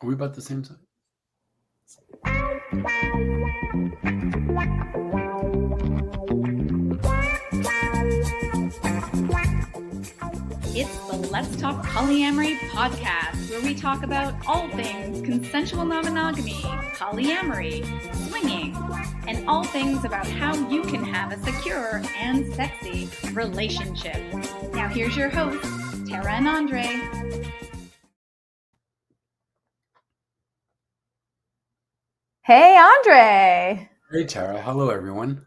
Are we about the same size? It's the Let's Talk Polyamory podcast, where we talk about all things consensual non-monogamy, polyamory, swinging, and all things about how you can have a secure and sexy relationship. Now here's your hosts, Tara and Andre. Hey, Andre. Hey, Tara. Hello, everyone.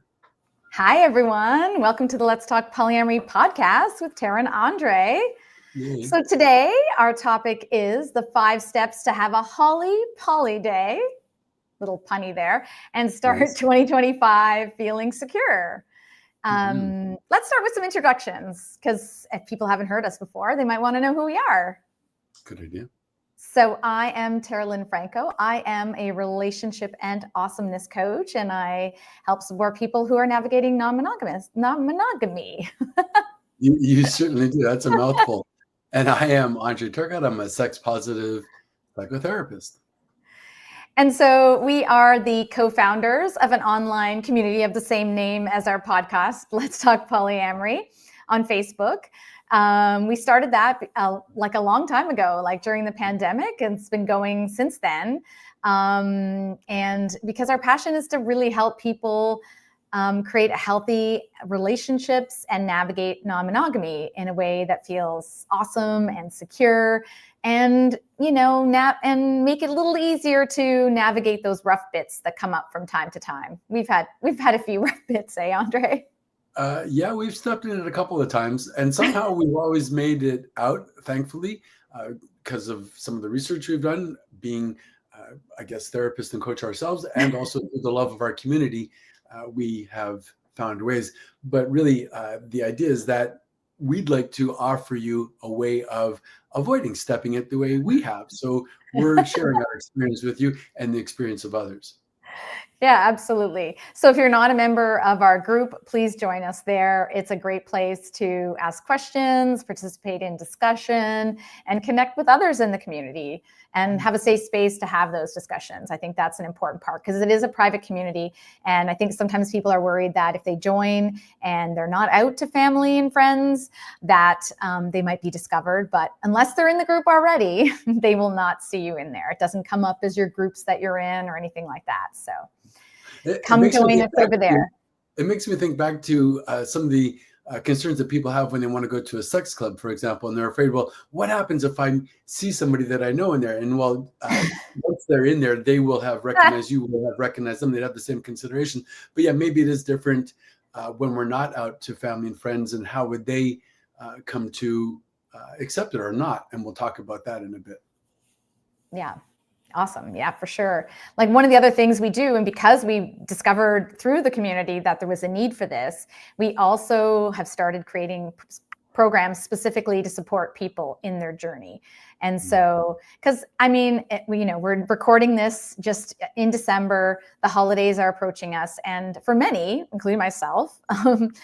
Hi, everyone. Welcome to the Let's Talk Polyamory podcast with Tara and Andre. Yay. So today, our topic is the 5 steps to have a holly poly day, little punny there, and start Nice. 2025 feeling secure. Let's start with some introductions, because if people haven't heard us before, they might want to know who we are. Good idea. So I am Tara Lynn Franco. I am a relationship and awesomeness coach, and I help support people who are navigating non-monogamy. You certainly do. That's a mouthful. And I am Andre Turcotte. I'm a sex-positive psychotherapist. And so we are the co-founders of an online community of the same name as our podcast, Let's Talk Polyamory, on Facebook. We started that like a long time ago, like during the pandemic, and it's been going since then. And because our passion is to really help people create healthy relationships and navigate non-monogamy in a way that feels awesome and secure, and and make it a little easier to navigate those rough bits that come up from time to time. We've had a few rough bits, Andre? Yeah, we've stepped in it a couple of times, and somehow we've always made it out, thankfully, because of some of the research we've done, being, I guess, therapists and coach ourselves, and also the love of our community, we have found ways. But really, the idea is that we'd like to offer you a way of avoiding stepping it the way we have. So we're sharing our experience with you and the experience of others. Yeah, absolutely. So if you're not a member of our group, please join us there. It's a great place to ask questions, participate in discussion, and connect with others in the community and have a safe space to have those discussions. I think that's an important part because it is a private community. And I think sometimes people are worried that if they join and they're not out to family and friends, that they might be discovered. But unless they're in the group already, they will not see you in there. It doesn't come up as your groups that you're in or anything like that. So come join us over there. It makes me think back to some of the concerns that people have when they want to go to a sex club, for example, and they're afraid, well, what happens if I see somebody that I know in there? And well, once they're in there, they will have recognized you, will have recognized them. They'd have the same consideration. But yeah, maybe it is different when we're not out to family and friends, and how would they come to accept it or not? And we'll talk about that in a bit. Yeah. Awesome. Yeah, for sure. Like one of the other things we do, and because we discovered through the community that there was a need for this, we also have started creating programs specifically to support people in their journey. And so, because we're recording this just in December, the holidays are approaching us. And for many, including myself, the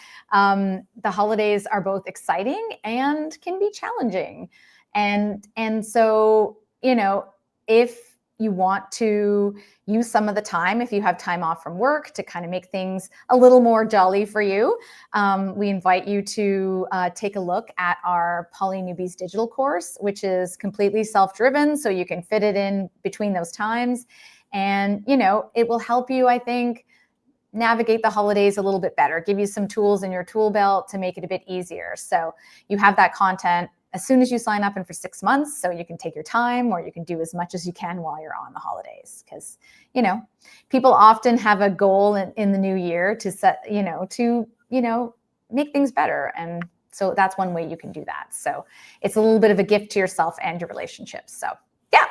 holidays are both exciting and can be challenging. And so, if you want to use some of the time, if you have time off from work, to kind of make things a little more jolly for you, we invite you to take a look at our Poly Newbies digital course, which is completely self-driven, so you can fit it in between those times. And, it will help you, I think, navigate the holidays a little bit better, give you some tools in your tool belt to make it a bit easier. So you have that content as soon as you sign up and for 6 months, so you can take your time, or you can do as much as you can while you're on the holidays. Because, people often have a goal in the new year to set, make things better. And so that's one way you can do that. So it's a little bit of a gift to yourself and your relationships. So yeah.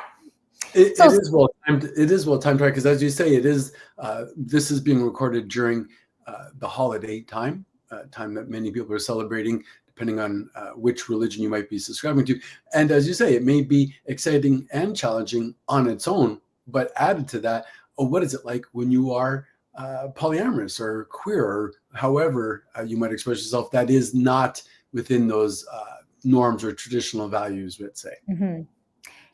It is well timed. It is well timed, right? Because as you say, it is. This is being recorded during the holiday time that many people are celebrating, depending on which religion you might be subscribing to. And as you say, it may be exciting and challenging on its own, but added to that, what is it like when you are polyamorous or queer, or however you might express yourself, that is not within those norms or traditional values, let's say. Mm-hmm.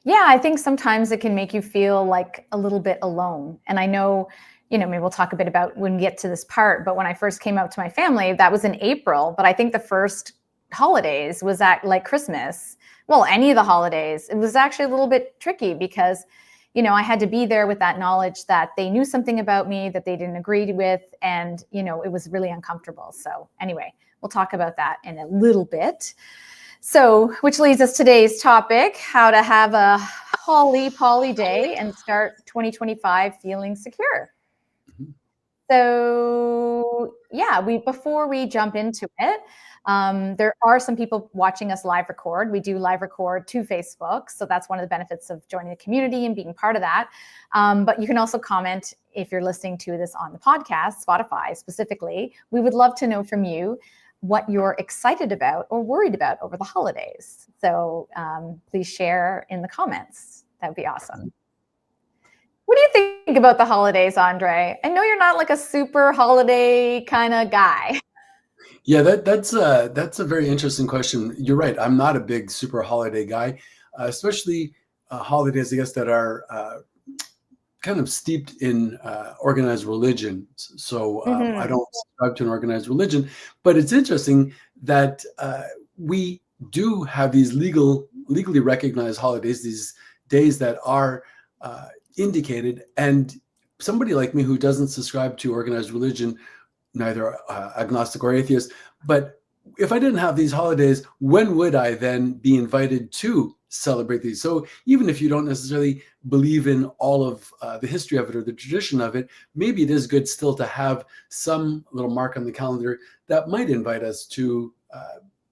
Yeah, I think sometimes it can make you feel like a little bit alone. And I know, maybe we'll talk a bit about when we get to this part, but when I first came out to my family, that was in April. But I think the first holidays was at like Christmas. Well, any of the holidays, it was actually a little bit tricky because, I had to be there with that knowledge that they knew something about me that they didn't agree with. And, it was really uncomfortable. So anyway, we'll talk about that in a little bit. So, which leads us to today's topic, how to have a holly poly day and start 2025 feeling secure. Mhm. So, yeah, before we jump into it, there are some people watching us live record. We do live record to Facebook. So that's one of the benefits of joining the community and being part of that. But you can also comment if you're listening to this on the podcast, Spotify specifically. We would love to know from you what you're excited about or worried about over the holidays. So please share in the comments. That would be awesome. What do you think about the holidays, Andre? I know you're not like a super holiday kind of guy. Yeah, that's a very interesting question. You're right. I'm not a big super holiday guy, especially holidays, I guess, that are kind of steeped in organized religion. So I don't subscribe to an organized religion, but it's interesting that we do have these legally recognized holidays, these days that are indicated. And somebody like me who doesn't subscribe to organized religion, neither agnostic or atheist, but if I didn't have these holidays, when would I then be invited to celebrate these? So even if you don't necessarily believe in all of the history of it or the tradition of it, maybe it is good still to have some little mark on the calendar that might invite us to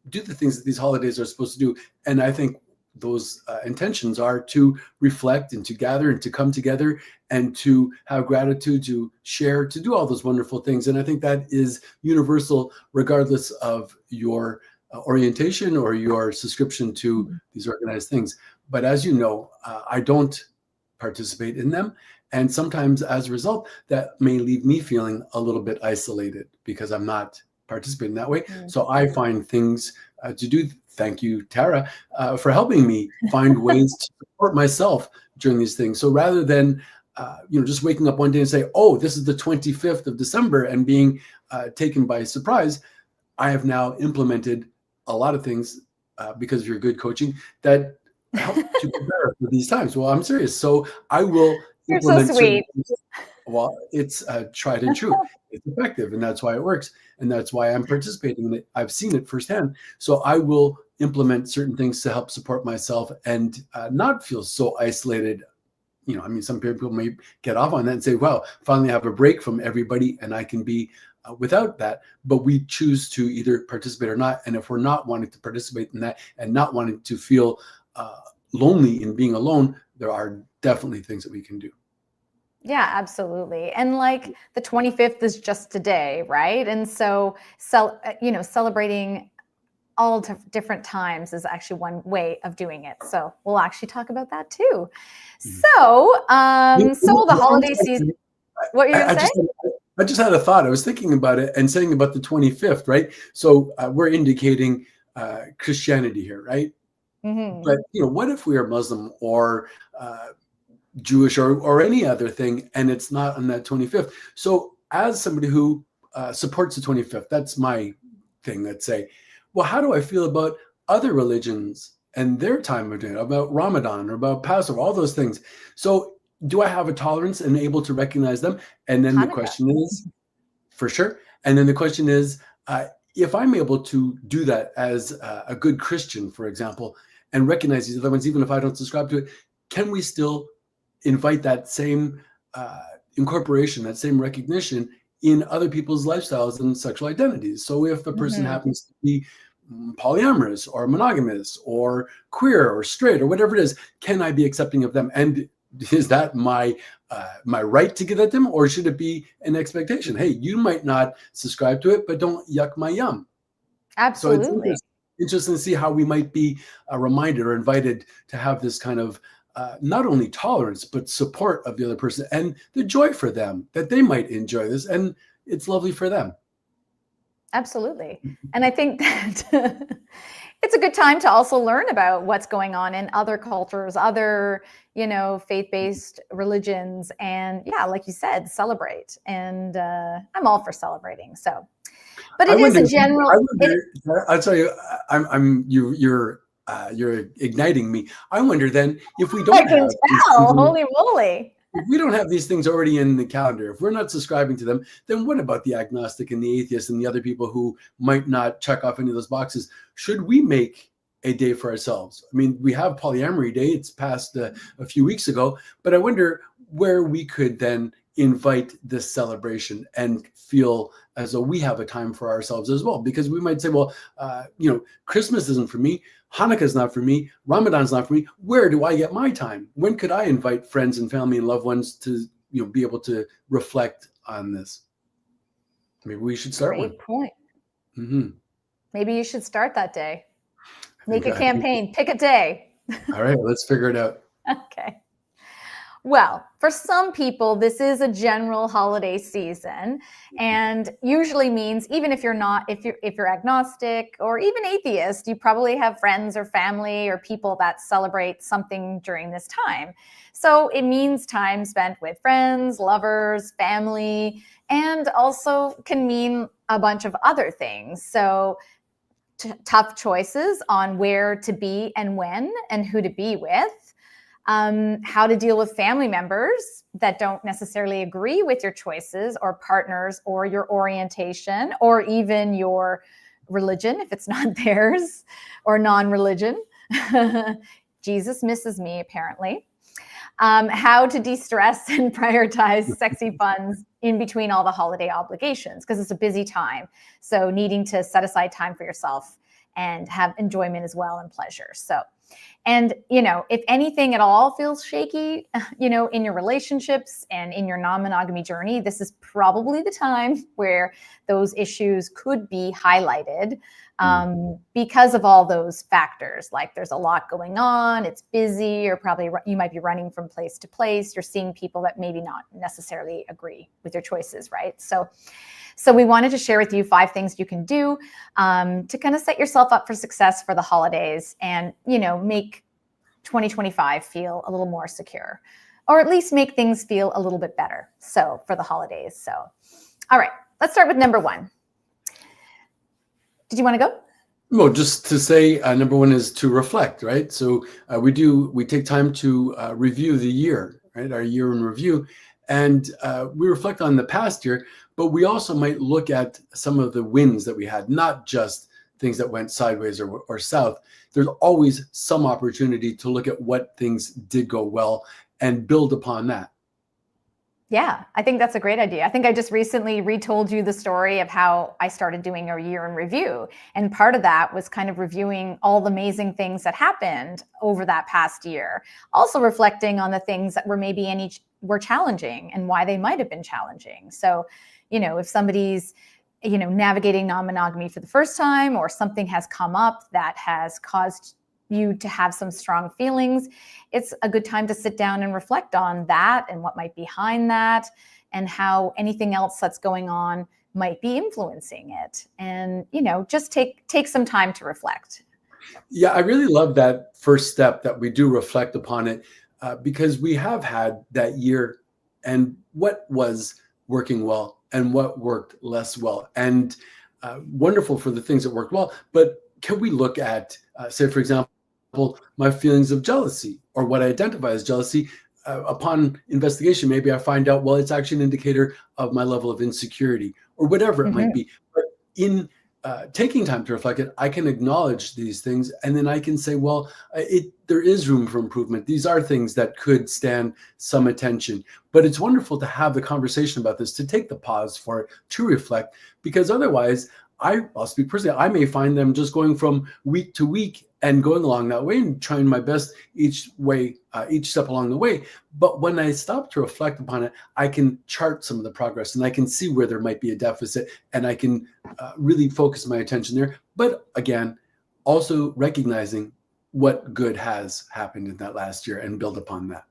do the things that these holidays are supposed to do. And I think those intentions are to reflect and to gather and to come together and to have gratitude, to share, to do all those wonderful things. And I think that is universal, regardless of your orientation or your subscription to these organized things. But as you know, I don't participate in them. And sometimes as a result, that may leave me feeling a little bit isolated because I'm not participating that way. So I find things to do. Thank you, Tara, for helping me find ways to support myself during these things. So rather than just waking up one day and say, oh, this is the 25th of December and being taken by surprise, I have now implemented a lot of things because of your good coaching that help to prepare for these times. Well, I'm serious. So I will implement. You're so sweet. Well, it's tried and true. It's effective, and that's why it works. And that's why I'm participating in it. I've seen it firsthand. So I will implement certain things to help support myself and not feel so isolated. Some people may get off on that and say, well, finally I have a break from everybody and I can be without that. But we choose to either participate or not. And if we're not wanting to participate in that and not wanting to feel lonely in being alone, there are definitely things that we can do. Yeah, absolutely. And like the 25th is just today, right? And so, celebrating all different times is actually one way of doing it. So we'll actually talk about that too. So, the holiday season, what are you going to say? I just had a thought. I was thinking about it and saying about the 25th, right? So we're indicating Christianity here, right? But, what if we are Muslim or Jewish or any other thing, and it's not on that 25th? So as somebody who supports the 25th, that's my thing. Let's say, well, how do I feel about other religions and their time of day, about Ramadan or about Passover, all those things? So do I have a tolerance and able to recognize them? And then the question is, for sure. And then the question is, if I'm able to do that as a good Christian, for example, and recognize these other ones, even if I don't subscribe to it, can we still invite that same incorporation, that same recognition in other people's lifestyles and sexual identities? So if a person happens to be polyamorous or monogamous or queer or straight or whatever it is, can I be accepting of them? And is that my right to give that to them, or should it be an expectation? Hey, you might not subscribe to it, but don't yuck my yum. Absolutely. So it's interesting to see how we might be reminded or invited to have this kind of not only tolerance, but support of the other person and the joy for them that they might enjoy this. And it's lovely for them. Absolutely. And I think that it's a good time to also learn about what's going on in other cultures, other, faith-based religions. And yeah, like you said, celebrate. And I'm all for celebrating. So, but I it is wonder. a general, I wonder. I'll tell you. You're igniting me. I wonder then if we I don't can have these tell, things, holy moly. if we don't have these things already in the calendar, if we're not subscribing to them, then what about the agnostic and the atheist and the other people who might not check off any of those boxes? Should we make a day for ourselves? I mean, we have Polyamory Day. It's passed a few weeks ago, but I wonder where we could then invite this celebration and feel as though we have a time for ourselves as well. Because we might say, well, Christmas isn't for me. Hanukkah's not for me. Ramadan's not for me. Where do I get my time? When could I invite friends and family and loved ones to, be able to reflect on this? Maybe we should start one. Great point. Mm-hmm. Maybe you should start that day. Make a campaign. Pick a day. All right, let's figure it out. Okay. Well, for some people, this is a general holiday season, and usually means even if you're agnostic or even atheist, you probably have friends or family or people that celebrate something during this time. So it means time spent with friends, lovers, family, and also can mean a bunch of other things. So tough choices on where to be and when and who to be with. How to deal with family members that don't necessarily agree with your choices, or partners, or your orientation, or even your religion, if it's not theirs, or non-religion. Jesus misses me, apparently. How to de-stress and prioritize sexy funds in between all the holiday obligations, because it's a busy time. So needing to set aside time for yourself and have enjoyment as well and pleasure. So, and, if anything at all feels shaky, in your relationships and in your non-monogamy journey, this is probably the time where those issues could be highlighted because of all those factors. Like there's a lot going on, it's busy, or probably you might be running from place to place. You're seeing people that maybe not necessarily agree with your choices, right? So we wanted to share with you 5 things you can do to kind of set yourself up for success for the holidays and, make 2025 feel a little more secure, or at least make things feel a little bit better. So for the holidays. So, all right, let's start with number 1. Did you want to go? Well, just to say, number 1 is to reflect, right? So we take time to review the year, right? Our year in review. And we reflect on the past year, but we also might look at some of the wins that we had, not just things that went sideways or south. There's always some opportunity to look at what things did go well and build upon that. Yeah, I think that's a great idea. I think I just recently retold you the story of how I started doing a year in review. And part of that was kind of reviewing all the amazing things that happened over that past year. Also reflecting on the things that were challenging and why they might have been challenging. So, if somebody's, navigating non-monogamy for the first time, or something has come up that has caused you to have some strong feelings, it's a good time to sit down and reflect on that and what might be behind that, and how anything else that's going on might be influencing it. And, just take some time to reflect. Yeah, I really love that first step, that we do reflect upon it, because we have had that year and what was working well and what worked less well. And wonderful for the things that worked well. But can we look at, say, for example, my feelings of jealousy, or what I identify as jealousy? Upon investigation, maybe I find out, well, it's actually an indicator of my level of insecurity, or whatever it might be. But in taking time to reflect it, I can acknowledge these things, and then I can say, well, there is room for improvement. These are things that could stand some attention. But it's wonderful to have the conversation about this, to take the pause for it, to reflect, because otherwise, I'll speak personally, I may find them just going from week to week and going along that way and trying my best each step along the way. But when I stop to reflect upon it, I can chart some of the progress, and I can see where there might be a deficit, and I can really focus my attention there. But again, also recognizing what good has happened in that last year and build upon that.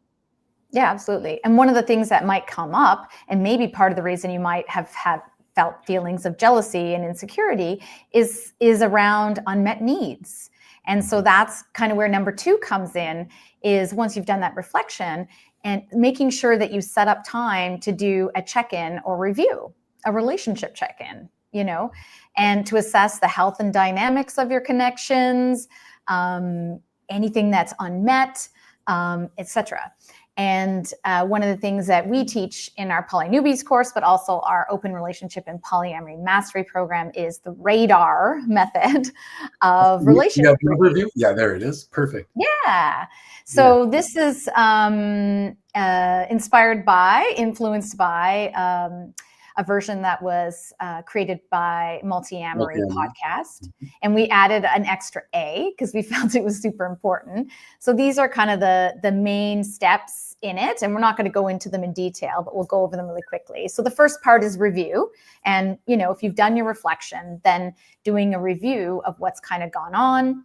Yeah, absolutely. And one of the things that might come up, and maybe part of the reason you might have felt feelings of jealousy and insecurity, is around unmet needs. And so that's kind of where number 2 comes in, is once you've done that reflection and making sure that you set up time to do a check-in or review, a relationship check-in, you know, and to assess the health and dynamics of your connections, anything that's unmet, etc. And one of the things that we teach in our Poly Newbies course, but also our Open Relationship and Polyamory Mastery program, is the radar method of relationship review. Yeah, there it is. Perfect. Yeah. So this is influenced by a version that was created by Multiamory podcast. And we added an extra A because we felt it was super important. So these are kind of the main steps in it. And we're not going to go into them in detail, but we'll go over them really quickly. So the first part is review. And, you know, if you've done your reflection, then doing a review of what's kind of gone on.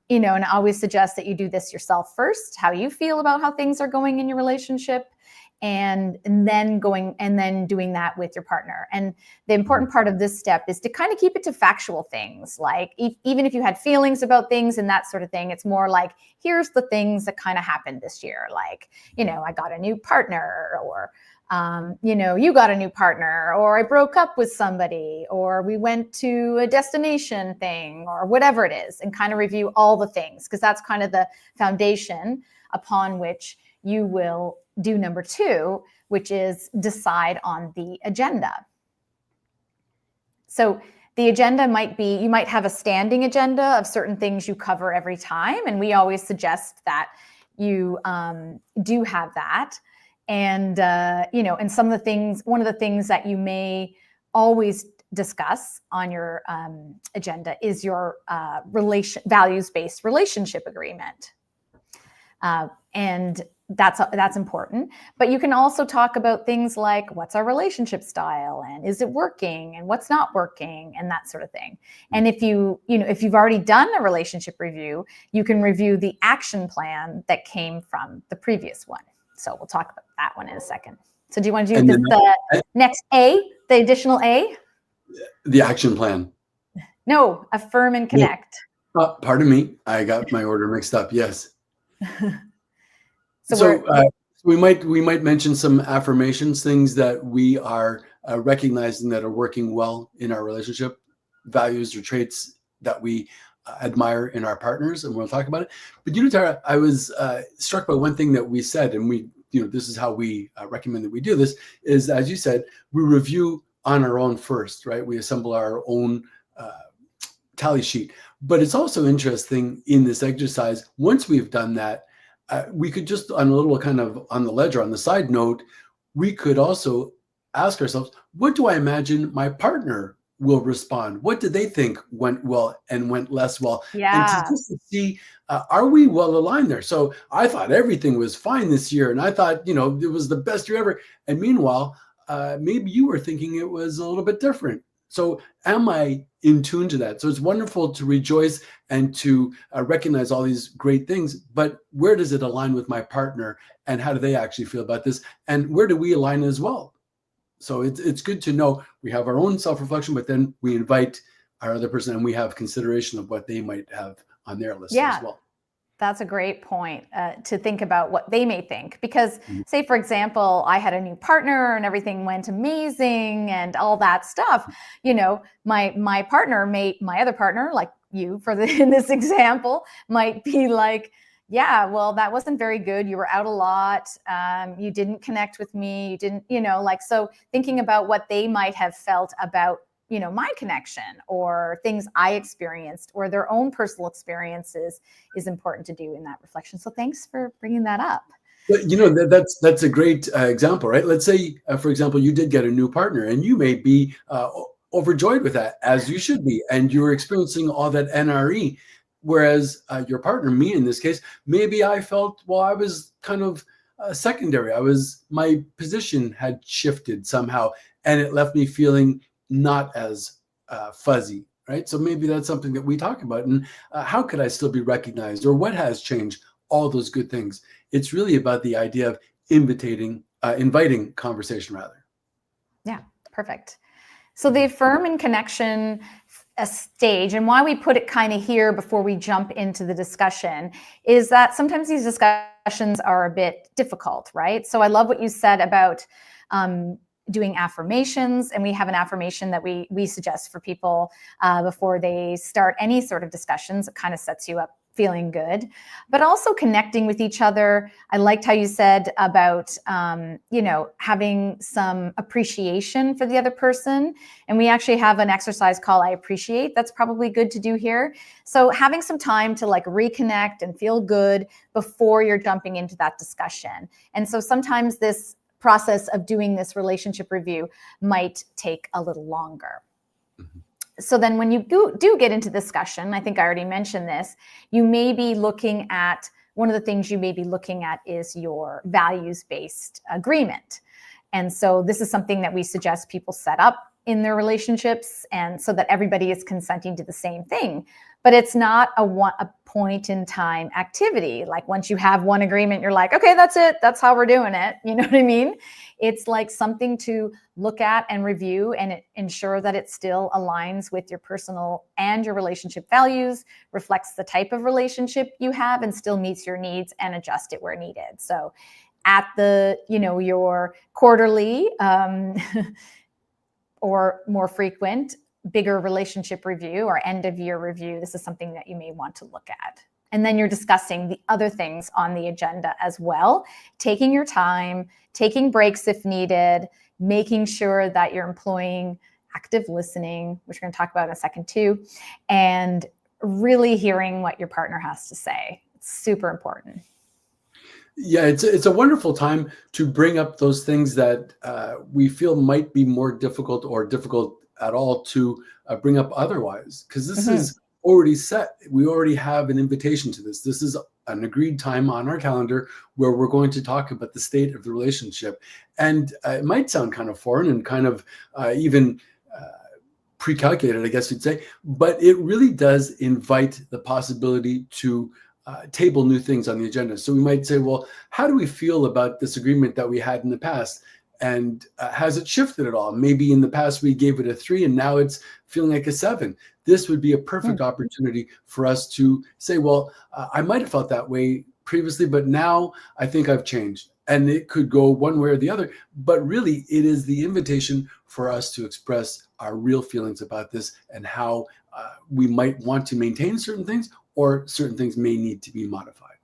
You know, and I always suggest that you do this yourself first, how you feel about how things are going in your relationship. And then doing that with your partner. And the important part of this step is to kind of keep it to factual things. Like even if you had feelings about things and that sort of thing, it's more like, here's the things that kind of happened this year. Like, you know, I got a new partner, or, you know, you got a new partner, or I broke up with somebody, or we went to a destination thing, or whatever it is, and kind of review all the things, because that's kind of the foundation upon which you will do number 2, which is decide on the agenda. So the agenda might be, you might have a standing agenda of certain things you cover every time. And we always suggest that you do have that. And, you know, and some of the things, one of the things that you may always discuss on your agenda is your values-based relationship agreement. And that's important. But you can also talk about things like, what's our relationship style, and is it working, and what's not working, and that sort of thing. And if if you've already done a relationship review, you can review the action plan that came from the previous one. So we'll talk about that one in a second. So do you want to do the next A, the additional A? The action plan. No, affirm and connect. Pardon me. I got my order mixed up. Yes. So we might mention some affirmations, things that we are recognizing that are working well in our relationship, values or traits that we admire in our partners, and we'll talk about it. But you know, Tara, I was struck by one thing that we said, and this is how we recommend that we do this, is, as you said, we review on our own first, right? We assemble our own tally sheet. But it's also interesting in this exercise, once we've done that, we could just, on a little kind of on the ledger, on the side note, we could also ask ourselves, what do I imagine my partner will respond? What do they think went well and went less well? Yeah. And to see, are we well aligned there? So I thought everything was fine this year, and I thought, it was the best year ever. And meanwhile, maybe you were thinking it was a little bit different. So am I in tune to that? So it's wonderful to rejoice and to recognize all these great things, but where does it align with my partner, and how do they actually feel about this? And where do we align as well? So it's good to know we have our own self-reflection, but then we invite our other person and we have consideration of what they might have on their list as well. That's a great point, to think about what they may think. Because say, for example, I had a new partner and everything went amazing and all that stuff. My other partner, like you in this example, might be like, yeah, well, that wasn't very good. You were out a lot. You didn't connect with me. You didn't, so thinking about what they might have felt about my connection or things I experienced or their own personal experiences is important to do in that reflection. So thanks for bringing that up. That's a great example, right? Let's say, for example, you did get a new partner and you may be overjoyed with that, as you should be, and you're experiencing all that NRE, whereas your partner, me in this case, maybe I felt, well, I was kind of secondary. My position had shifted somehow, and it left me feeling not as fuzzy, right? So maybe that's something that we talk about. And how could I still be recognized, or what has changed? All those good things. It's really about the idea of inviting conversation, rather. Yeah, perfect. So the affirm and connection a stage, and why we put it kind of here before we jump into the discussion, is that sometimes these discussions are a bit difficult, right? So I love what you said about doing affirmations, and we have an affirmation that we suggest for people before they start any sort of discussions. It kind of sets you up feeling good, but also connecting with each other. I liked how you said about, having some appreciation for the other person. And we actually have an exercise called I Appreciate. That's probably good to do here. So having some time to like reconnect and feel good before you're jumping into that discussion. And so sometimes this process of doing this relationship review might take a little longer. Mm-hmm. So then when you do get into discussion, I think I already mentioned this, you may be looking at, one of the things you may be looking at is your values-based agreement. And so this is something that we suggest people set up in their relationships, and so that everybody is consenting to the same thing. But it's not a point in time activity. Like once you have one agreement, you're like, okay, that's it. That's how we're doing it. You know what I mean? It's like something to look at and review and ensure that it still aligns with your personal and your relationship values, reflects the type of relationship you have, and still meets your needs, and adjust it where needed. So at your quarterly or more frequent, bigger relationship review or end of year review, this is something that you may want to look at. And then you're discussing the other things on the agenda as well, taking your time, taking breaks if needed, making sure that you're employing active listening, which we're going to talk about in a second too, and really hearing what your partner has to say. It's super important. Yeah, it's a wonderful time to bring up those things that we feel might be more difficult or difficult at all to bring up otherwise, because this is already set. We already have an invitation to this. This is an agreed time on our calendar where we're going to talk about the state of the relationship. And it might sound kind of foreign and kind of even pre-calculated, I guess you'd say, but it really does invite the possibility to table new things on the agenda. So we might say, well, how do we feel about this agreement that we had in the past? And has it shifted at all? Maybe in the past we gave it a 3 and now it's feeling like a 7. This would be a perfect opportunity for us to say, well, I might have felt that way previously, but now I think I've changed. And it could go one way or the other, but really it is the invitation for us to express our real feelings about this and how we might want to maintain certain things, or certain things may need to be modified.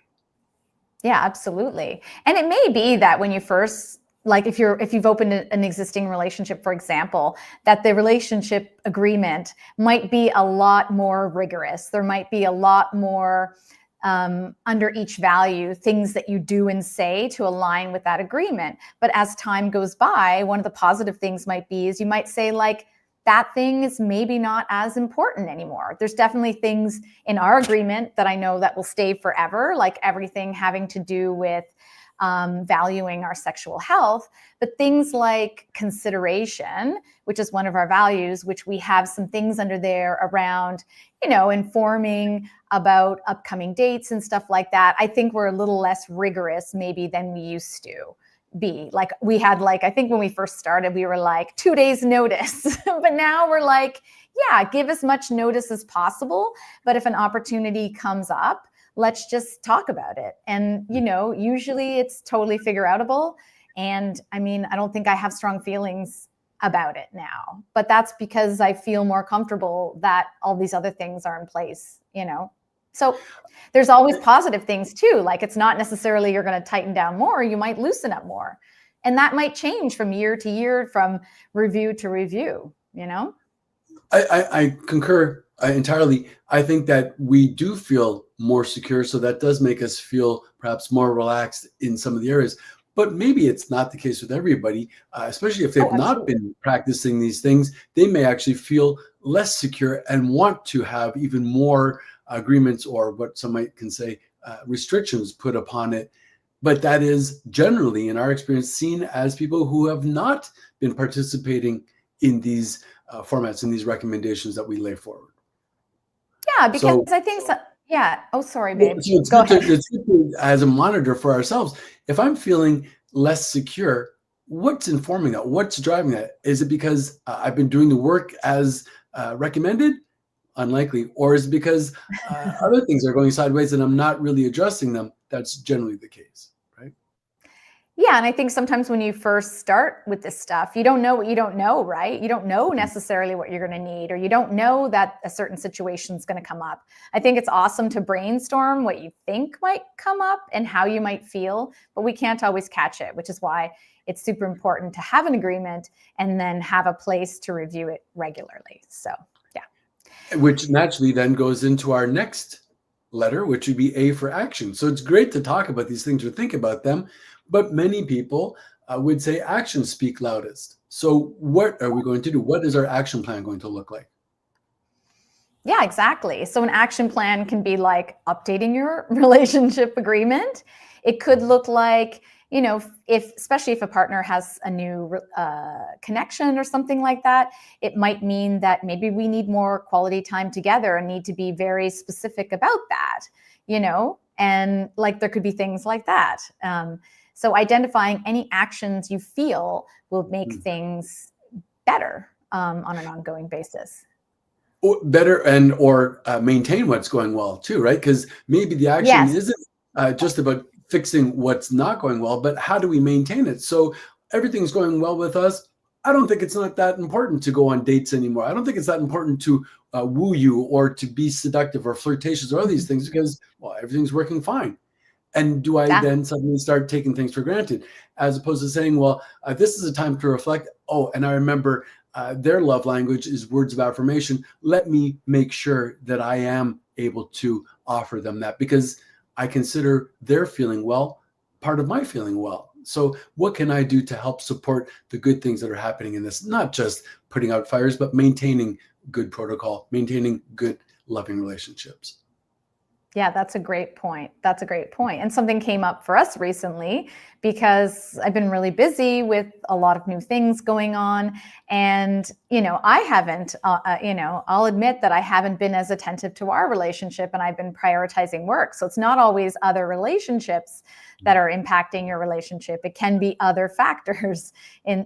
Yeah, absolutely. And it may be that when you first, like if you've opened an existing relationship, for example, that the relationship agreement might be a lot more rigorous. There might be a lot more under each value, things that you do and say to align with that agreement. But as time goes by, one of the positive things might be is you might say like, that thing is maybe not as important anymore. There's definitely things in our agreement that I know that will stay forever, like everything having to do with valuing our sexual health, but things like consideration, which is one of our values, which we have some things under there around, informing about upcoming dates and stuff like that. I think we're a little less rigorous maybe than we used to be. Like we had I think when we first started, we were like 2 days notice, but now we're like, yeah, give as much notice as possible. But if an opportunity comes up, let's just talk about it. And, usually it's totally figure outable. And I mean, I don't think I have strong feelings about it now, but that's because I feel more comfortable that all these other things are in place, So there's always positive things too. Like it's not necessarily you're going to tighten down more, you might loosen up more. And that might change from year to year, from review to review, I concur entirely. I think that we do feel more secure. So that does make us feel perhaps more relaxed in some of the areas. But maybe it's not the case with everybody, especially if they've not been practicing these things. They may actually feel less secure and want to have even more agreements, or what some might can say restrictions put upon it. But that is generally, in our experience, seen as people who have not been participating in these formats and these recommendations that we lay forward. Yeah, because I think so. Yeah. Oh, sorry, babe. So it's good to, as a monitor for ourselves, if I'm feeling less secure, what's informing that? What's driving that? Is it because I've been doing the work as recommended? unlikely, or is it because other things are going sideways and I'm not really addressing them? That's generally the case, right? Yeah, and I think sometimes when you first start with this stuff, you don't know what you don't know, right? You don't know Mhm. necessarily what you're going to need, or you don't know that a certain situation is going to come up. I think it's awesome to brainstorm what you think might come up and how you might feel, but we can't always catch it, which is why it's super important to have an agreement and then have a place to review it regularly. So, yeah. Which naturally then goes into our next letter, which would be A for action. So it's great to talk about these things or think about them, but many people would say actions speak loudest. So what are we going to do? What is our action plan going to look like? Yeah, exactly. So an action plan can be like updating your relationship agreement. It could look like, if especially if a partner has a new connection or something like that, it might mean that maybe we need more quality time together and need to be very specific about that, and like there could be things like that. So identifying any actions you feel will make Hmm. things better on an ongoing basis. Or better and or maintain what's going well too, right? Because maybe the action Yes. isn't just about fixing what's not going well, but how do we maintain it? So everything's going well with us. I don't think it's not that important to go on dates anymore. I don't think it's that important to woo you or to be seductive or flirtatious or all these things because, well, everything's working fine. And do I Yeah. then suddenly start taking things for granted, as opposed to saying, well, this is a time to reflect. Oh, and I remember their love language is words of affirmation. Let me make sure that I am able to offer them that because I consider their feeling well part of my feeling well. So what can I do to help support the good things that are happening in this? Not just putting out fires, but maintaining good protocol, maintaining good loving relationships. Yeah, that's a great point. That's a great point. And something came up for us recently because I've been really busy with a lot of new things going on. And, I haven't, I'll admit that I haven't been as attentive to our relationship and I've been prioritizing work. So it's not always other relationships that are impacting your relationship. It can be other factors and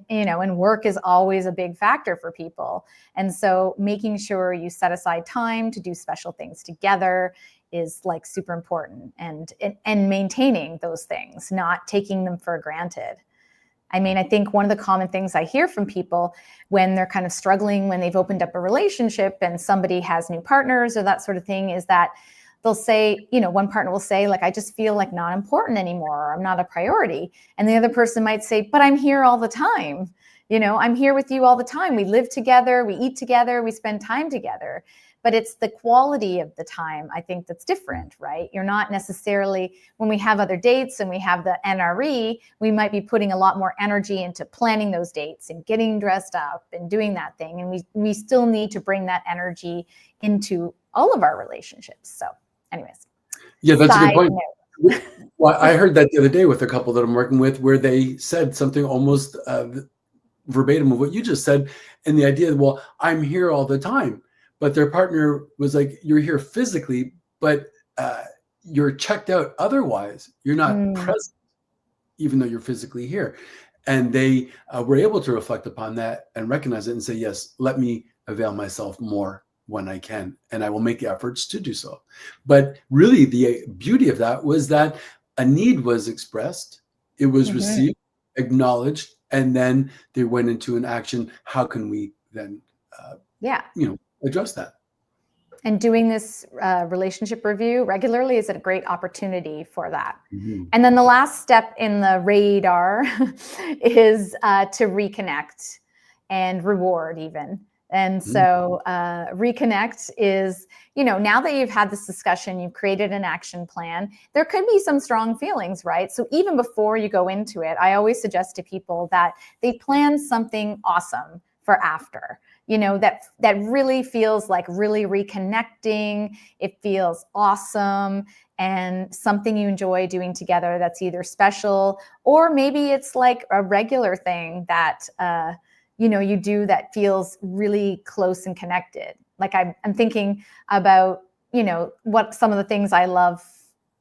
work is always a big factor for people. And so making sure you set aside time to do special things together is like super important and maintaining those things, not taking them for granted. I mean, I think one of the common things I hear from people when they're kind of struggling, when they've opened up a relationship and somebody has new partners or that sort of thing, is that they'll say, one partner will say, like, I just feel like not important anymore, or I'm not a priority. And the other person might say, but I'm here all the time. I'm here with you all the time. We live together, we eat together, we spend time together. But it's the quality of the time, I think, that's different, right? You're not necessarily, when we have other dates and we have the NRE, we might be putting a lot more energy into planning those dates and getting dressed up and doing that thing. And we still need to bring that energy into all of our relationships. So anyways. Yeah, that's a good Side point. note. Well, I heard that the other day with a couple that I'm working with where they said something almost verbatim of what you just said. And the idea, well, I'm here all the time. But their partner was like, you're here physically, but you're checked out otherwise. You're not Mm, present, even though you're physically here. And they were able to reflect upon that and recognize it and say, yes, let me avail myself more when I can, and I will make the efforts to do so. But really, the beauty of that was that a need was expressed, it was mhm. received, acknowledged, and then they went into an action. How can we then, uh, Yeah. address that? And doing this relationship review regularly is a great opportunity for that. Mhm. And then the last step in the radar is to reconnect and reward even. And Mhm. so reconnect is, now that you've had this discussion, you've created an action plan, there could be some strong feelings, right? So even before you go into it, I always suggest to people that they plan something awesome for after. That really feels like really reconnecting. It feels awesome and something you enjoy doing together that's either special or maybe it's like a regular thing that you do that feels really close and connected. Like I'm thinking about what some of the things I love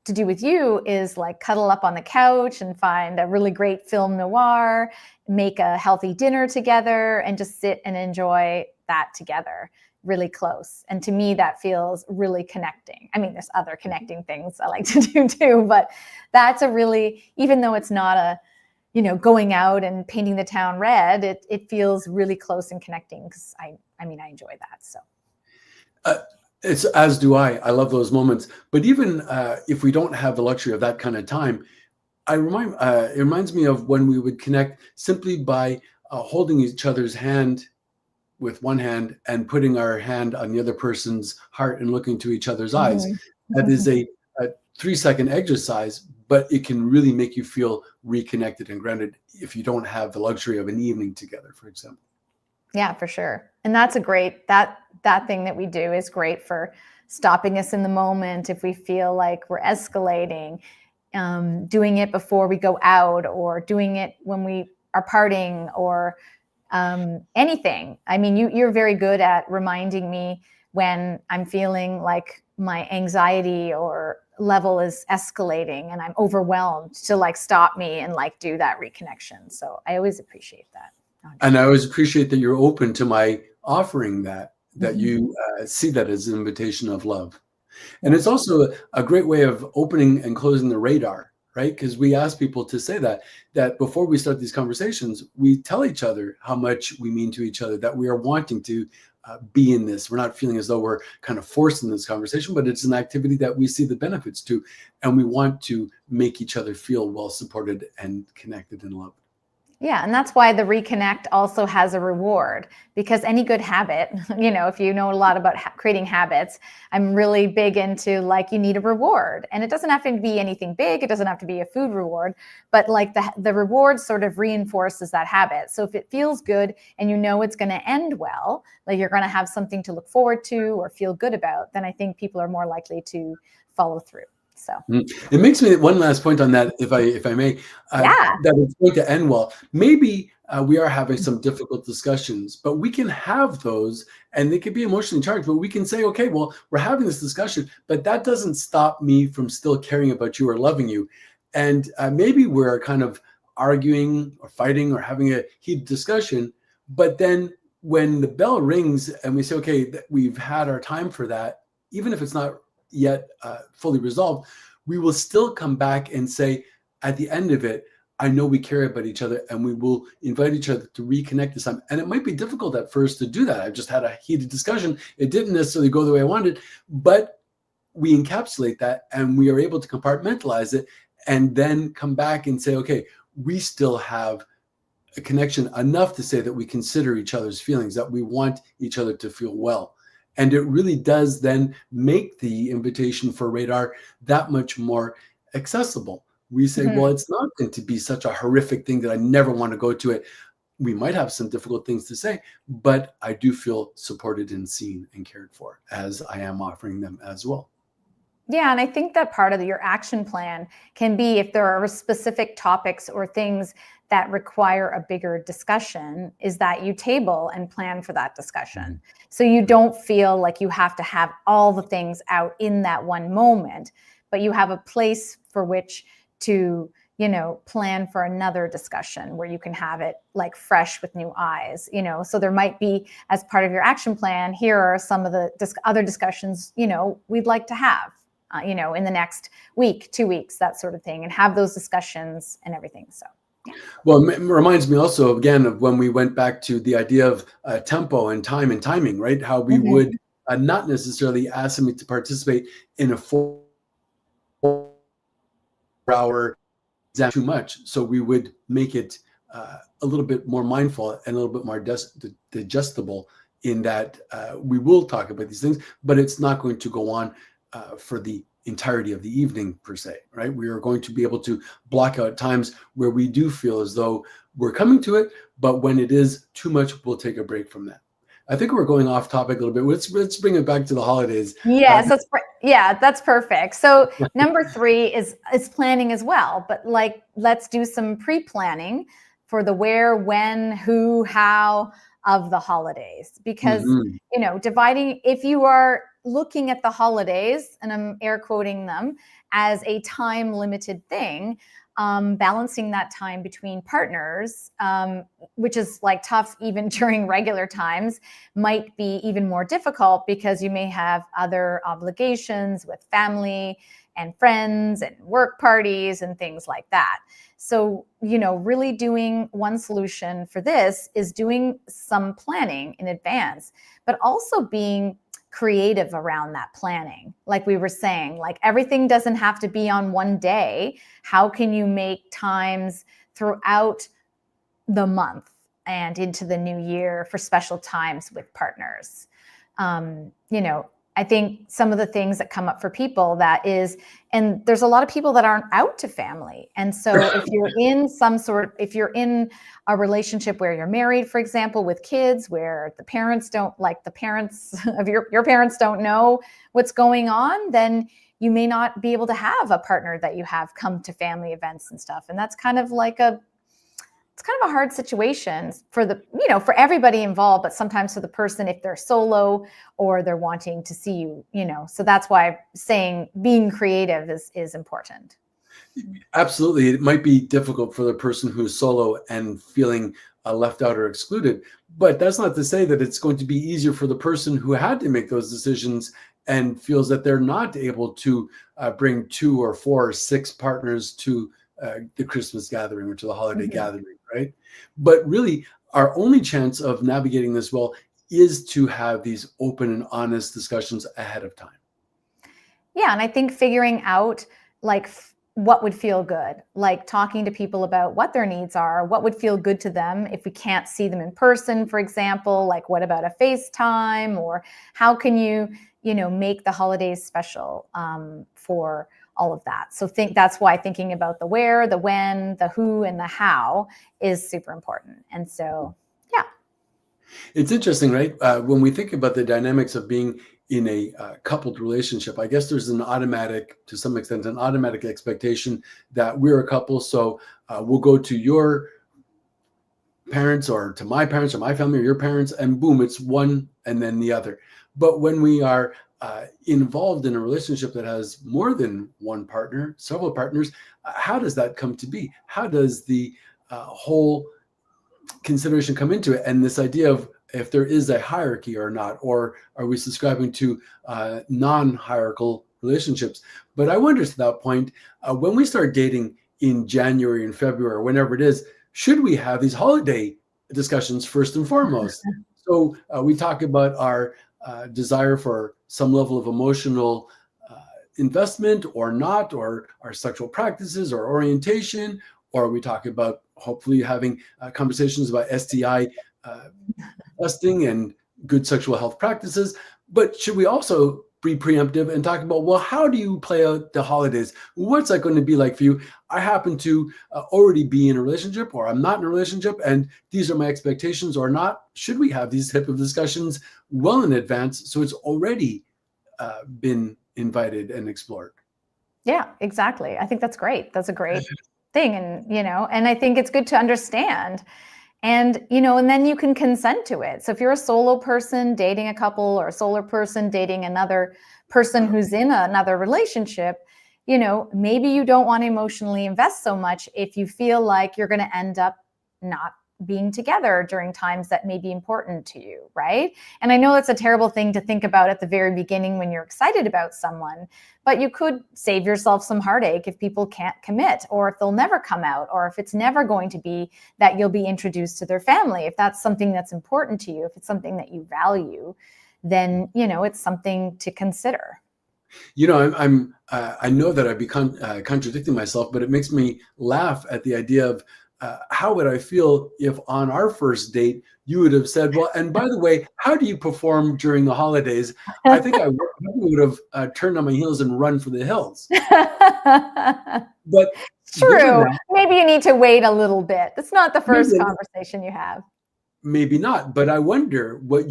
to do with you is like cuddle up on the couch and find a really great film noir, make a healthy dinner together, and just sit and enjoy that together. really close. And to me, that feels really connecting. I mean, there's other connecting things I like to do too, but that's a really, even though it's not a, going out and painting the town red, it feels really close and connecting, because I enjoy that. So. It's as do I. I love those moments. But even if we don't have the luxury of that kind of time, it reminds me of when we would connect simply by holding each other's hand with one hand and putting our hand on the other person's heart and looking to each other's eyes. That is a 3-second exercise, but it can really make you feel reconnected and grounded if you don't have the luxury of an evening together, for example. Yeah, for sure. And that's a great, that thing that we do is great for stopping us in the moment if we feel like we're escalating, doing it before we go out, or doing it when we are partying, or anything. I mean, you're very good at reminding me when I'm feeling like my anxiety or level is escalating and I'm overwhelmed, to like stop me and like do that reconnection. So I always appreciate that. And I always appreciate that you're open to my offering that you see that as an invitation of love. And it's also a great way of opening and closing the radar, right? Because we ask people to say that before we start these conversations, we tell each other how much we mean to each other, that we are wanting to be in this. We're not feeling as though we're kind of forced in this conversation, but it's an activity that we see the benefits to, and we want to make each other feel well supported and connected and loved. Yeah, and that's why the reconnect also has a reward, because any good habit, if you know a lot about creating habits, I'm really big into like, you need a reward, and it doesn't have to be anything big. It doesn't have to be a food reward, but like the reward sort of reinforces that habit. So if it feels good and it's going to end well, like you're going to have something to look forward to or feel good about, then I think people are more likely to follow through. So it makes me, one last point on that, if I may, that it's going to end well. Maybe we are having some difficult discussions, but we can have those, and they could be emotionally charged, but we can say, okay, well, we're having this discussion, but that doesn't stop me from still caring about you or loving you. And maybe we're kind of arguing or fighting or having a heated discussion, but then when the bell rings and we say, okay, we've had our time for that, even if it's not yet fully resolved, we will still come back and say at the end of it, I know we care about each other, and we will invite each other to reconnect this time. And it might be difficult at first to do that. I've just had a heated discussion. It didn't necessarily go the way I wanted, but we encapsulate that and we are able to compartmentalize it and then come back and say, okay, we still have a connection enough to say that we consider each other's feelings, that we want each other to feel well. And it really does then make the invitation for radar that much more accessible. We say, well, it's not going to be such a horrific thing that I never want to go to it. We might have some difficult things to say, but I do feel supported and seen and cared for, as I am offering them as well. Yeah, and I think that part of your action plan can be, if there are specific topics or things that require a bigger discussion, is that you table and plan for that discussion. So you don't feel like you have to have all the things out in that one moment, but you have a place for which to, plan for another discussion where you can have it like fresh with new eyes, so there might be, as part of your action plan, here are some of the other discussions, we'd like to have, in the next week, 2 weeks, that sort of thing, and have those discussions and everything. So. Yeah. Well, it reminds me also, again, of when we went back to the idea of tempo and time and timing, right? How we would not necessarily ask somebody to participate in a 4-hour exam too much. So we would make it a little bit more mindful and a little bit more digestible, in that we will talk about these things, but it's not going to go on for the entirety of the evening per se, right? We are going to be able to block out times where we do feel as though we're coming to it, but when it is too much, we'll take a break from that. I think we're going off topic a little bit. Let's bring it back to the holidays. Yes, that's perfect. So number 3 is planning as well, but like, let's do some pre-planning for the where, when, who, how of the holidays, because dividing, if you are looking at the holidays, and I'm air quoting them, as a time limited thing, balancing that time between partners, which is like tough even during regular times, might be even more difficult because you may have other obligations with family and friends and work parties and things like that. So, really doing one solution for this is doing some planning in advance, but also being creative around that planning. Like we were saying, like everything doesn't have to be on one day. How can you make times throughout the month and into the new year for special times with partners? I think some of the things that come up for people and there's a lot of people that aren't out to family. And so if you're in a relationship where you're married, for example, with kids, where the parents of your parents don't know what's going on, then you may not be able to have a partner that you have come to family events and stuff. And that's kind of a hard situation for everybody involved, but sometimes for the person if they're solo or they're wanting to see you, so that's why saying being creative is important. Absolutely. It might be difficult for the person who's solo and feeling left out or excluded, but that's not to say that it's going to be easier for the person who had to make those decisions and feels that they're not able to bring 2 or 4 or 6 partners to the Christmas gathering or to the holiday gathering, right? But really, our only chance of navigating this well is to have these open and honest discussions ahead of time. Yeah, and I think figuring out what would feel good, like talking to people about what their needs are, what would feel good to them if we can't see them in person, for example, like what about a FaceTime, or how can you, make the holidays special for all of that. So that's why thinking about the where, the when, the who, and the how is super important. And so, yeah. It's interesting, right? When we think about the dynamics of being in a coupled relationship, I guess there's to some extent, an automatic expectation that we're a couple. So we'll go to your parents or to my parents or my family or your parents, and boom, it's one and then the other. But when we are involved in a relationship that has more than one partner, several partners, how does that come to be? How does the whole consideration come into it? And this idea of if there is a hierarchy or not, or are we subscribing to non-hierarchical relationships? But I wonder to that point, when we start dating in January and February, or whenever it is, should we have these holiday discussions first and foremost? So we talk about our desire for some level of emotional investment or not, or our sexual practices or orientation, or we talk about hopefully having conversations about STI testing and good sexual health practices. But should we also be preemptive and talk about, well, how do you play out the holidays? What's that going to be like for you? I happen to already be in a relationship, or I'm not in a relationship, and these are my expectations or not. Should we have these type of discussions well in advance so it's already been invited and explored? Yeah, exactly. I think that's great. That's a great thing. And I think it's good to understand. And then you can consent to it. So if you're a solo person dating a couple, or a solo person dating another person who's in another relationship, maybe you don't want to emotionally invest so much if you feel like you're going to end up not being together during times that may be important to you, right? And I know that's a terrible thing to think about at the very beginning when you're excited about someone, but you could save yourself some heartache if people can't commit, or if they'll never come out, or if it's never going to be that you'll be introduced to their family. If that's something that's important to you, if it's something that you value, then, it's something to consider. I know that I've become contradicting myself, but it makes me laugh at the idea of how would I feel if on our first date you would have said, well, and by the way, how do you perform during the holidays? I think I would have turned on my heels and run for the hills. But true. Maybe you need to wait a little bit. It's not the first conversation you have. Maybe not, but I wonder what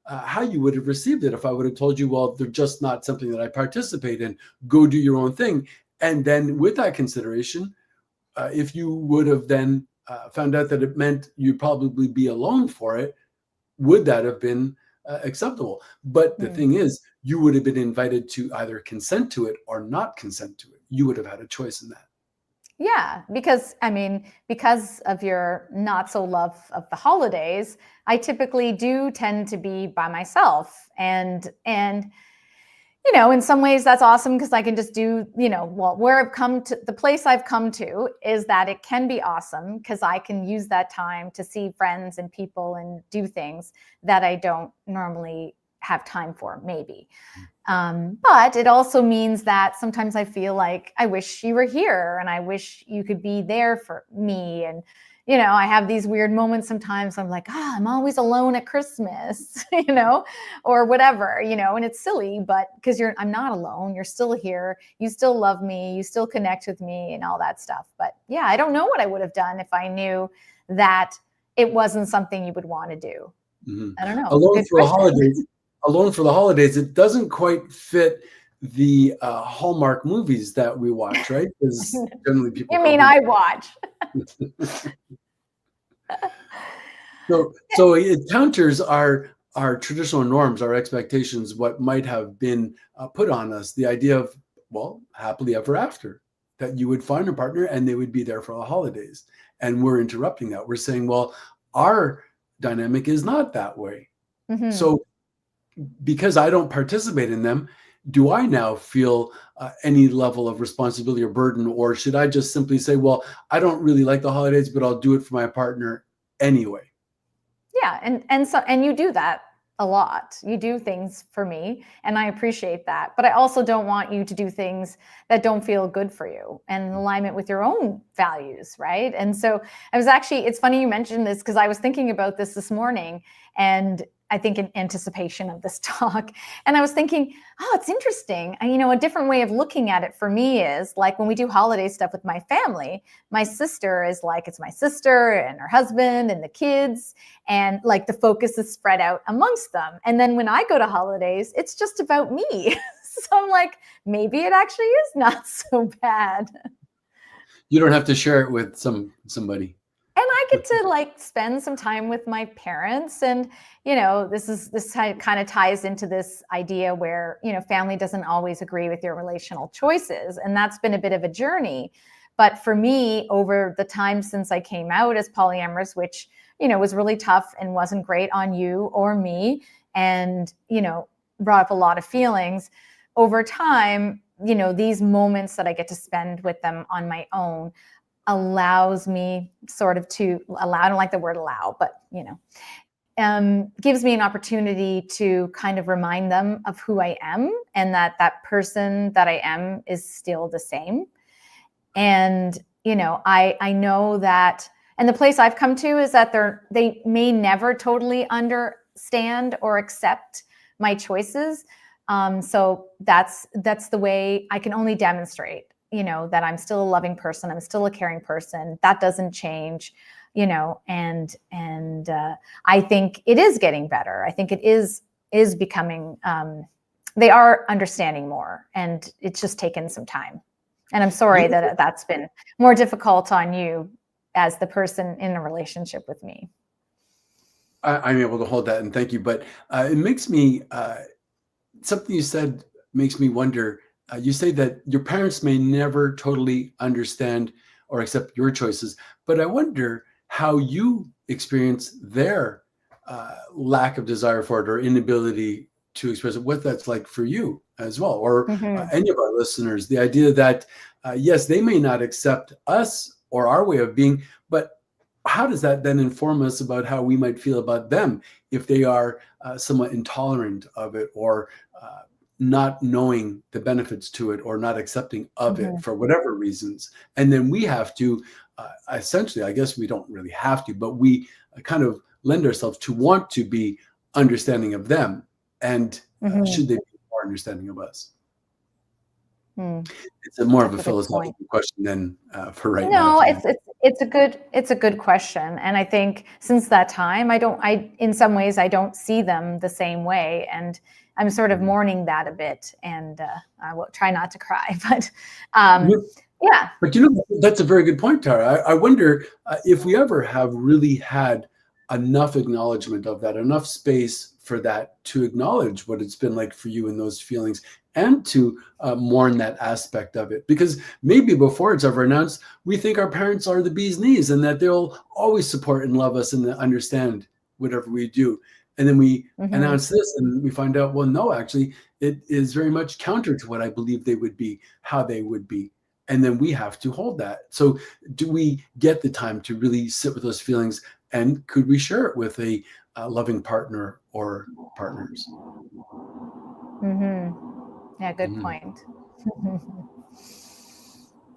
how you would have received it if I would have told you, well, they're just not something that I participate in. Go do your own thing. And then with that consideration, if you would have then found out that it meant you'd probably be alone for it, would that have been acceptable? But the thing is, you would have been invited to either consent to it or not consent to it. You would have had a choice in that. Yeah, because I mean, because of your not so love of the holidays, I typically do tend to be by myself. And in some ways that's awesome because I can just do, well, where I've come to, the place I've come to is that it can be awesome because I can use that time to see friends and people and do things that I don't normally have time for, maybe. But it also means that sometimes I feel like I wish you were here and I wish you could be there for me. And, I have these weird moments sometimes. I'm like, I'm always alone at Christmas, or whatever, and it's silly, but because I'm not alone, you're still here. You still love me. You still connect with me and all that stuff. But yeah, I don't know what I would have done if I knew that it wasn't something you would want to do. Mm-hmm. I don't know. Alone Good for the question. holidays. Alone for the holidays. It doesn't quite fit the Hallmark movies that we watch, right? Because generally people. You mean I watch? So it counters our traditional norms, our expectations, what might have been put on us. The idea of, well, happily ever after, that you would find a partner and they would be there for the holidays. And we're interrupting that. We're saying, well, our dynamic is not that way. Mm-hmm. So because I don't participate in them, do I now feel any level of responsibility or burden? Or should I just simply say, well, I don't really like the holidays, but I'll do it for my partner anyway? Yeah. And you do that a lot. You do things for me and I appreciate that. But I also don't want you to do things that don't feel good for you and in alignment with your own values. Right. And so it's funny you mentioned this because I was thinking about this morning, and I think in anticipation of this talk. And I was thinking, it's interesting. And, a different way of looking at it for me is like when we do holiday stuff with my family, my sister is like, it's my sister and her husband and the kids. And like the focus is spread out amongst them. And then when I go to holidays, it's just about me. So I'm like, maybe it actually is not so bad. You don't have to share it with somebody. And I get to like spend some time with my parents. And, this kind of ties into this idea where, family doesn't always agree with your relational choices. And that's been a bit of a journey. But for me, over the time since I came out as polyamorous, which, was really tough and wasn't great on you or me, and, brought up a lot of feelings over time, these moments that I get to spend with them on my own allows me sort of I don't like the word allow, but, gives me an opportunity to kind of remind them of who I am and that person that I am is still the same. And, I know that, and the place I've come to is that they may never totally understand or accept my choices. So that's the way I can only demonstrate, that I'm still a loving person. I'm still a caring person. That doesn't change, and I think it is getting better. I think it is becoming, they are understanding more, and it's just taken some time. And I'm sorry that that's been more difficult on you as the person in a relationship with me. I'm able to hold that, and thank you. But it makes me, something you said makes me wonder. You say that your parents may never totally understand or accept your choices, but I wonder how you experience their lack of desire for it or inability to express it, what that's like for you as well, or any of our listeners. The idea that, yes, they may not accept us or our way of being, but how does that then inform us about how we might feel about them if they are somewhat intolerant of it, or not knowing the benefits to it, or not accepting of it for whatever reasons? And then we have to essentially, I guess we don't really have to, but we kind of lend ourselves to want to be understanding of them. And should they be more understanding of us? It's more of a philosophical question than for right now. No, it's a good question. And I think since that time, in some ways, I don't see them the same way. And I'm sort of mourning that a bit, and I will try not to cry, but yeah. But that's a very good point, Tara. I wonder if we ever have really had enough acknowledgement of that, enough space for that, to acknowledge what it's been like for you in those feelings, and to mourn that aspect of it. Because maybe before it's ever announced, we think our parents are the bee's knees and that they'll always support and love us and understand whatever we do. And then we announce this and we find out, well, no, actually, it is very much counter to what I believe they would be, how they would be. And then we have to hold that. So do we get the time to really sit with those feelings? And could we share it with a loving partner or partners? Yeah, good point.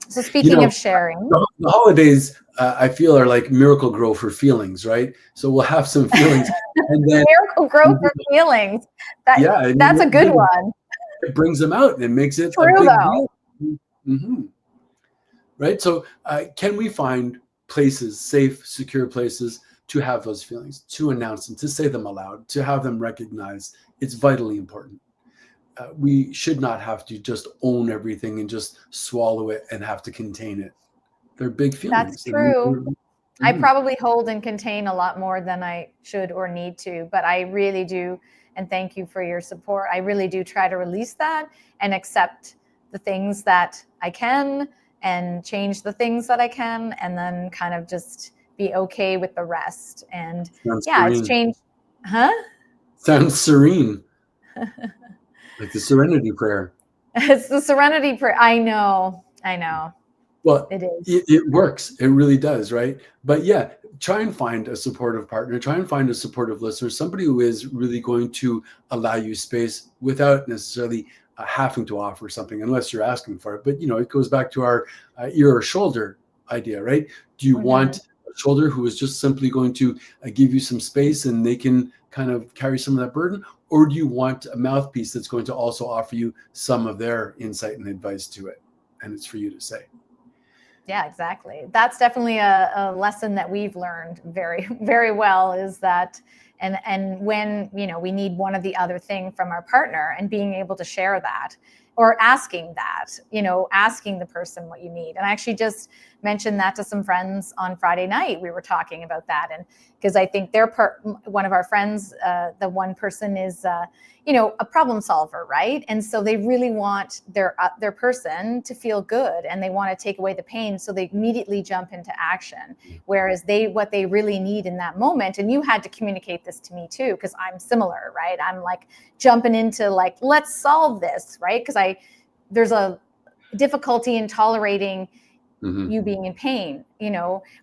So speaking of sharing, the holidays, I feel, are like Miracle Grow for feelings, right? So we'll have some feelings, and then Miracle Grow for feelings. That's a good one. It brings them out and it makes it True, a big though. deal. Right? So can we find places, safe, secure places, to have those feelings, to announce them, to say them aloud, to have them recognized? It's vitally important. We should not have to just own everything and just swallow it and have to contain it. They're big feelings. That's true. I probably hold and contain a lot more than I should or need to, but I really do. And thank you for your support. I really do try to release that and accept the things that I can and change the things that I can, and then kind of just be okay with the rest. And serene. It's changed. Sounds serene. Like the serenity prayer. It's the serenity prayer. I know. Well, it is. It works. It really does, right? But yeah, try and find a supportive partner. Try and find a supportive listener, somebody who is really going to allow you space without necessarily having to offer something, unless you're asking for it. But, it goes back to our ear or shoulder idea, right? Do you want a shoulder who is just simply going to give you some space and they can kind of carry some of that burden? Or do you want a mouthpiece that's going to also offer you some of their insight and advice to it? And it's for you to say. Yeah, exactly. That's definitely a lesson that we've learned very, very well, is that, and when, we need one or the other thing from our partner, and being able to share that, or asking that, asking the person what you need. And I actually just mentioned that to some friends on Friday night. We were talking about that. And because I think one of our friends, the one person is, a problem solver, right? And so they really want their person to feel good, and they want to take away the pain. So they immediately jump into action. Whereas what they really need in that moment, and you had to communicate this to me too, because I'm similar, right? I'm like jumping into like, let's solve this, right? Because there's a difficulty in tolerating you being in pain,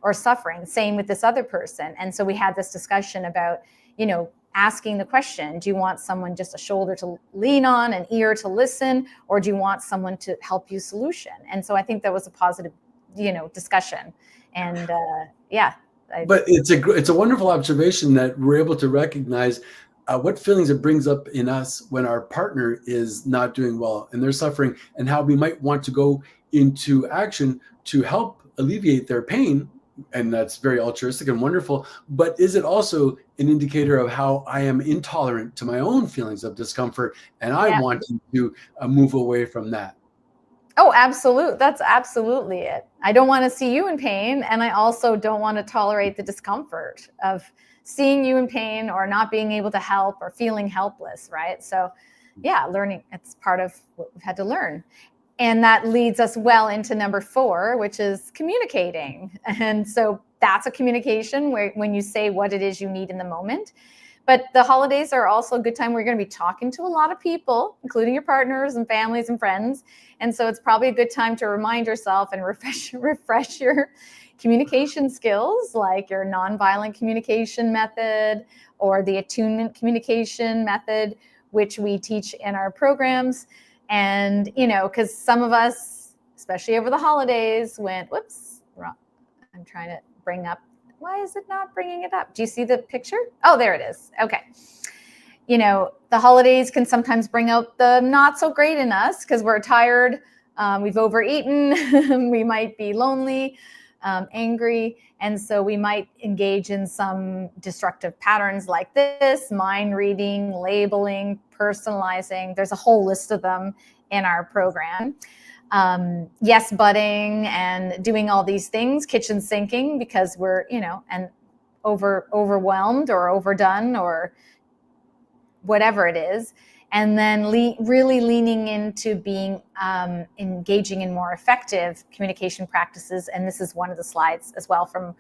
or suffering. Same with this other person. And so we had this discussion about, asking the question, do you want someone just a shoulder to lean on, an ear to listen, or do you want someone to help you solution? And so I think that was a positive, discussion. And But it's a wonderful observation that we're able to recognize what feelings it brings up in us when our partner is not doing well and they're suffering, and how we might want to go into action to help alleviate their pain. And that's very altruistic and wonderful. But is it also an indicator of how I am intolerant to my own feelings of discomfort, and I want to move away from that? Oh, absolutely. That's absolutely it. I don't want to see you in pain, and I also don't want to tolerate the discomfort of seeing you in pain, or not being able to help, or feeling helpless, right? So learning, it's part of what we've had to learn. And that leads us well into number 4, which is communicating. And so that's a communication when you say what it is you need in the moment. But the holidays are also a good time where you're going to be talking to a lot of people, including your partners and families and friends. And so it's probably a good time to remind yourself and refresh your communication skills, like your nonviolent communication method, or the attunement communication method, which we teach in our programs. And, because some of us, especially over the holidays, went, whoops, wrong. I'm trying to bring up, why is it not bringing it up? Do you see the picture? Oh, there it is. Okay. The holidays can sometimes bring out the not so great in us, because we're tired. We've overeaten. We might be lonely, angry. And so we might engage in some destructive patterns like this: mind reading, labeling, personalizing. There's a whole list of them in our program. Yes, butting, and doing all these things, kitchen sinking, because we're, and overwhelmed or overdone, or whatever it is. And then really leaning into being engaging in more effective communication practices. And this is one of the slides as well from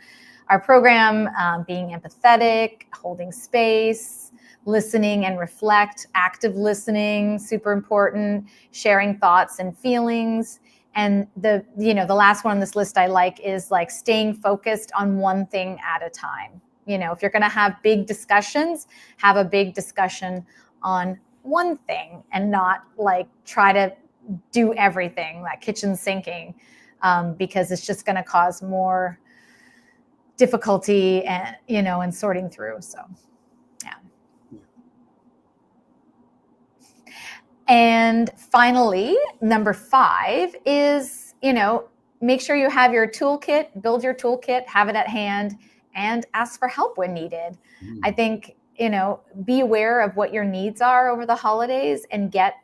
our program, being empathetic, holding space, listening and reflect, active listening, super important, sharing thoughts and feelings. And the last one on this list I like is like staying focused on one thing at a time. If you're going to have big discussions, have a big discussion on one thing and not like try to do everything, like kitchen sinking, because it's just going to cause more difficulty and, and sorting through. So, yeah. And finally, number 5 is, make sure you have your toolkit, build your toolkit, have it at hand, and ask for help when needed. I think, be aware of what your needs are over the holidays and get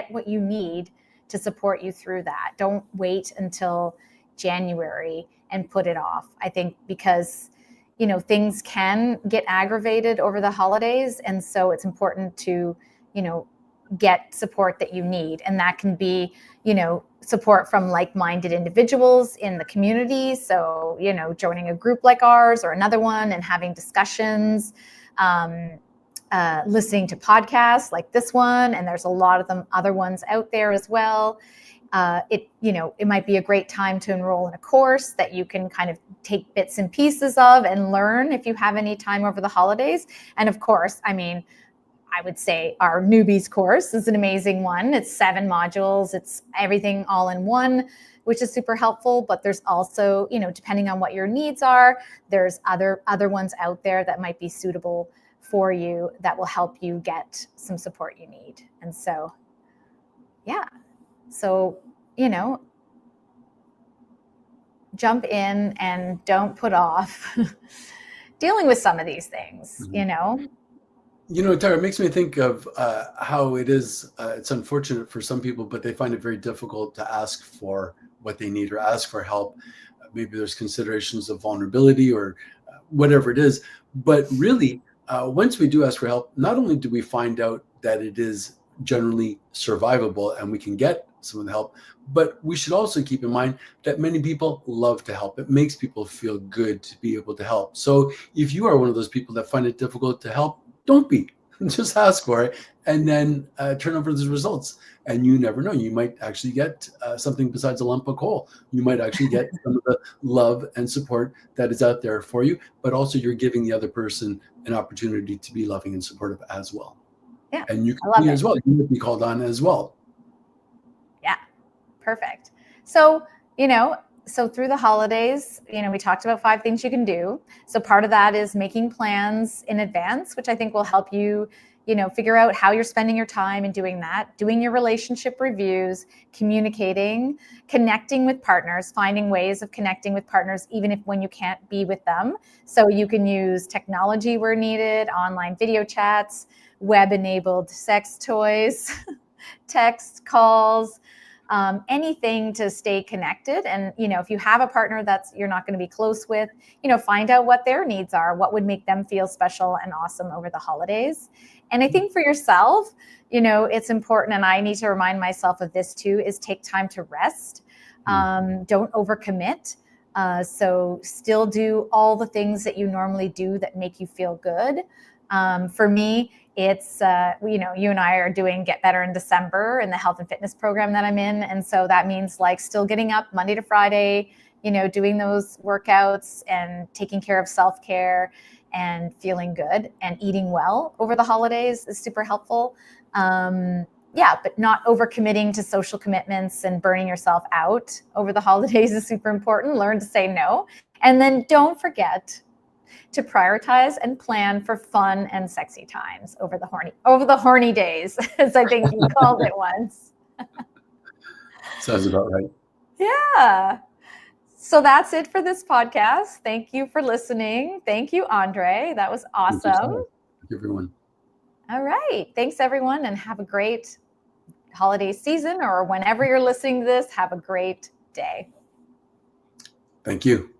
what you need to support you through that. Don't wait until January and put it off. I think because, things can get aggravated over the holidays. And so it's important to, get support that you need. And that can be, support from like-minded individuals in the community. So, joining a group like ours or another one and having discussions, listening to podcasts like this one. And there's a lot of them, other ones out there as well. It might be a great time to enroll in a course that you can kind of take bits and pieces of and learn if you have any time over the holidays. And of course, I would say our newbies course is an amazing one. It's 7 modules. It's everything all in one, which is super helpful. But there's also, depending on what your needs are, there's other ones out there that might be suitable for you that will help you get some support you need. And so, yeah. So, jump in and don't put off dealing with some of these things, Tara, it makes me think of how it is. It's unfortunate for some people, but they find it very difficult to ask for what they need or ask for help. Maybe there's considerations of vulnerability or whatever it is. But really, once we do ask for help, not only do we find out that it is generally survivable and we can get some of the help, but we should also keep in mind that many people love to help. It makes people feel good to be able to help. So if you are one of those people that find it difficult to help, don't be. Just ask for it and then turn over the results. And you never know. You might actually get something besides a lump of coal. You might actually get some of the love and support that is out there for you, but also you're giving the other person an opportunity to be loving and supportive as well. Yeah, and you can be as well. You would be called on as well. Yeah, perfect. So, so through the holidays, we talked about 5 things you can do. So part of that is making plans in advance, which I think will help you, figure out how you're spending your time and doing that, doing your relationship reviews, communicating, connecting with partners, finding ways of connecting with partners, even if when you can't be with them. So you can use technology where needed, online video chats, web-enabled sex toys, text calls, anything to stay connected. And, if you have a partner that's you're not going to be close with, find out what their needs are, what would make them feel special and awesome over the holidays. And I think for yourself, it's important, and I need to remind myself of this too, is take time to rest. Don't overcommit. So still do all the things that you normally do that make you feel good. For me, it's, you and I are doing Get Better in December in the health and fitness program that I'm in. And so that means like still getting up Monday to Friday, doing those workouts and taking care of self-care and feeling good and eating well over the holidays is super helpful. But not overcommitting to social commitments and burning yourself out over the holidays is super important. Learn to say no. And then don't forget to prioritize and plan for fun and sexy times over the horny days, as I think you called it once. Sounds about right. Yeah. So that's it for this podcast. Thank you for listening. Thank you, Andre. That was awesome. Thank you, everyone. All right. Thanks, everyone, and have a great holiday season, or whenever you're listening to this, have a great day. Thank you.